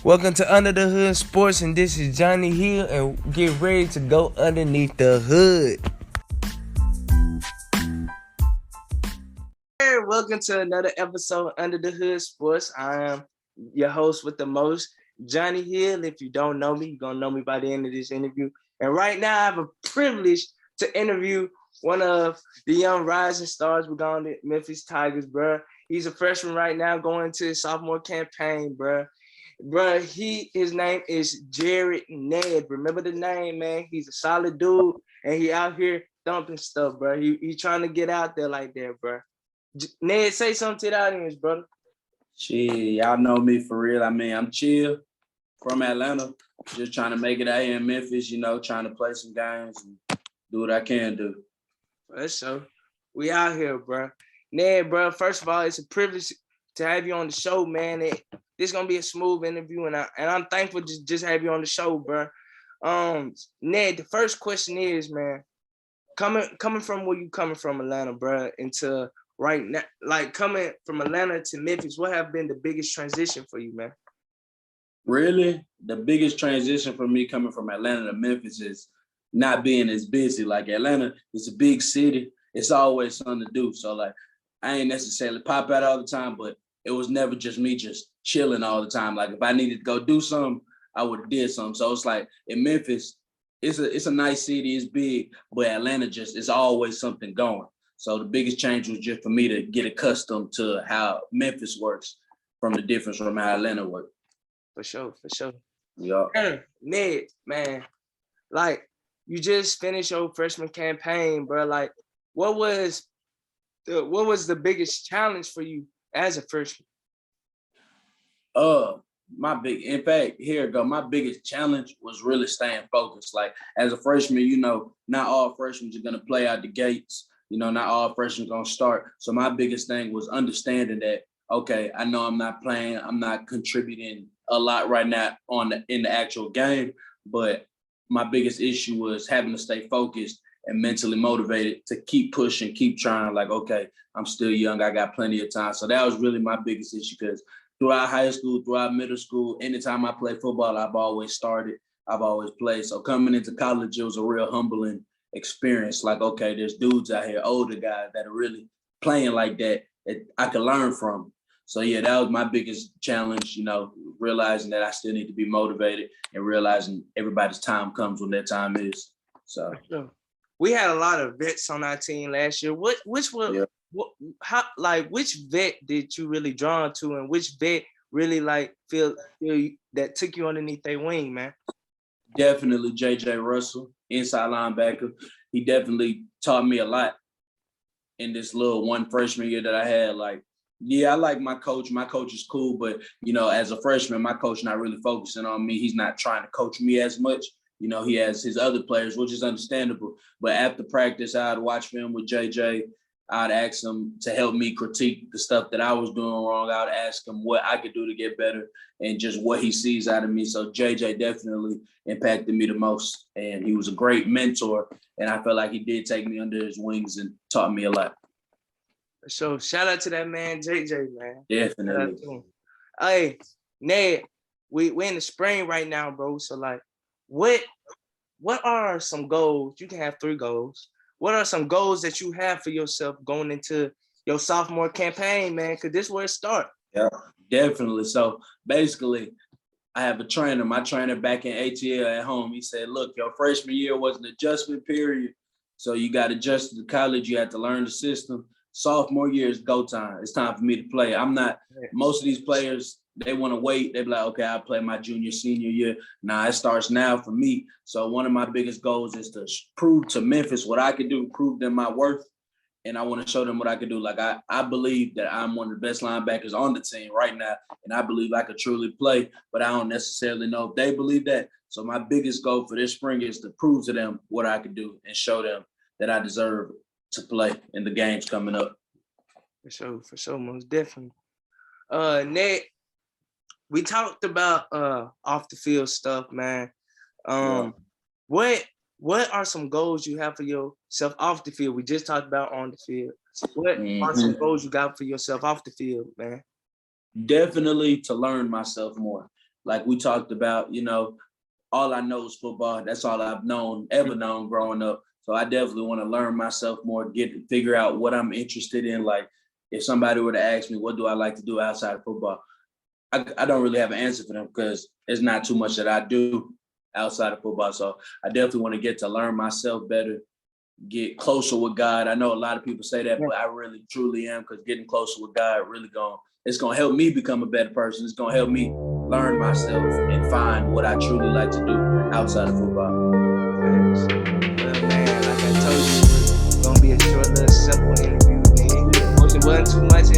Welcome to Under the Hood Sports, and this is Johnny Hill, and get ready to go underneath the hood. Hey, welcome to another episode of Under the Hood Sports. I am your host with the most, Johnny Hill. If you don't know me, you're going to know me by the end of this interview. And right now, I have a privilege to interview one of the young rising stars. We're going to Memphis Tigers, bro. He's a freshman right now going to his sophomore campaign, bro. Bro, his name is Jared Nedd. Remember the name, man. He's a solid dude, and he out here thumping stuff, bro. He trying to get out there like that, bro. Ned, say something to the audience, brother. Shit, y'all know me for real. I mean, I'm chill from Atlanta, just trying to make it out here in Memphis, trying to play some games and do what I can do. That's so. We out here, bro. Ned, bro, first of all, it's a privilege to have you on the show, man. This gonna be a smooth interview, and I'm thankful to just have you on the show, bro. Ned, the first question is, man, coming from where you coming from, Atlanta, bro, into right now, like coming from Atlanta to Memphis, what have been the biggest transition for you, man? Really, the biggest transition for me coming from Atlanta to Memphis is not being as busy. Like Atlanta is a big city. It's always something to do. So like, I ain't necessarily pop out all the time, but it was never just me just chilling all the time. Like if I needed to go do something, I would have did something. So it's like in Memphis, it's a nice city, it's big, but Atlanta just is always something going. So the biggest change was just for me to get accustomed to how Memphis works from the difference from how Atlanta works. For sure. Yeah. Ned, man, like you just finished your freshman campaign, bro. Like, what was the biggest challenge for you as a freshman? My biggest challenge was really staying focused. Like as a freshman, not all freshmen are gonna play out the gates. Not all freshmen gonna start. So my biggest thing was understanding that, okay, I know I'm not playing, I'm not contributing a lot right now in the actual game, but my biggest issue was having to stay focused and mentally motivated to keep pushing, keep trying. Like, okay, I'm still young, I got plenty of time. So that was really my biggest issue, because throughout high school, throughout middle school, anytime I played football, I've always started, I've always played. So coming into college, it was a real humbling experience. Like, okay, there's dudes out here, older guys that are really playing like that I could learn from. So yeah, that was my biggest challenge, realizing that I still need to be motivated and realizing everybody's time comes when their time is. So we had a lot of vets on our team last year. Which vet did you really draw to, and which vet really like feel that took you underneath their wing, man? Definitely J.J. Russell, inside linebacker. He definitely taught me a lot in this little one freshman year that I had. Like, yeah, I like my coach. My coach is cool, but, as a freshman, my coach not really focusing on me. He's not trying to coach me as much. He has his other players, which is understandable. But after practice, I'd watch film with JJ. I'd ask him to help me critique the stuff that I was doing wrong. I'd ask him what I could do to get better and just what he sees out of me. So JJ definitely impacted me the most. And he was a great mentor. And I felt like he did take me under his wings and taught me a lot. So shout out to that man, JJ, man. Definitely. Hey, Ned, we're in the spring right now, bro. So like, what are some goals? You can have 3 goals. What are some goals that you have for yourself going into your sophomore campaign, man? Because this is where it starts. Yeah, definitely. So basically, I have a trainer. My trainer back in ATL at home, he said, look, your freshman year was an adjustment period. So you got to adjust to college. You have to learn the system. Sophomore year is go time. It's time for me to play. Most of these players, they want to wait. They be like, okay, I'll play my junior, senior year. Nah, it starts now for me. So one of my biggest goals is to prove to Memphis what I can do, prove them my worth. And I want to show them what I can do. Like I believe that I'm one of the best linebackers on the team right now. And I believe I could truly play, but I don't necessarily know if they believe that. So my biggest goal for this spring is to prove to them what I can do and show them that I deserve to play in the games coming up. For sure, most definitely. Ned, we talked about off the field stuff, man. What are some goals you have for yourself off the field? We just talked about on the field. What are some goals you got for yourself off the field, man? Definitely to learn myself more. like we talked about, all I know is football. That's all I've ever known growing up. So I definitely want to learn myself more, figure out what I'm interested in. Like if somebody were to ask me, what do I like to do outside of football? I don't really have an answer for them because there's not too much that I do outside of football. So I definitely want to get to learn myself better, get closer with God. I know a lot of people say that, but I really truly am, because getting closer with God it's gonna help me become a better person. It's gonna help me learn myself and find what I truly like to do outside of football. Well, man, like I told you, it's gonna be a short, little, simple interview, man. It wasn't too much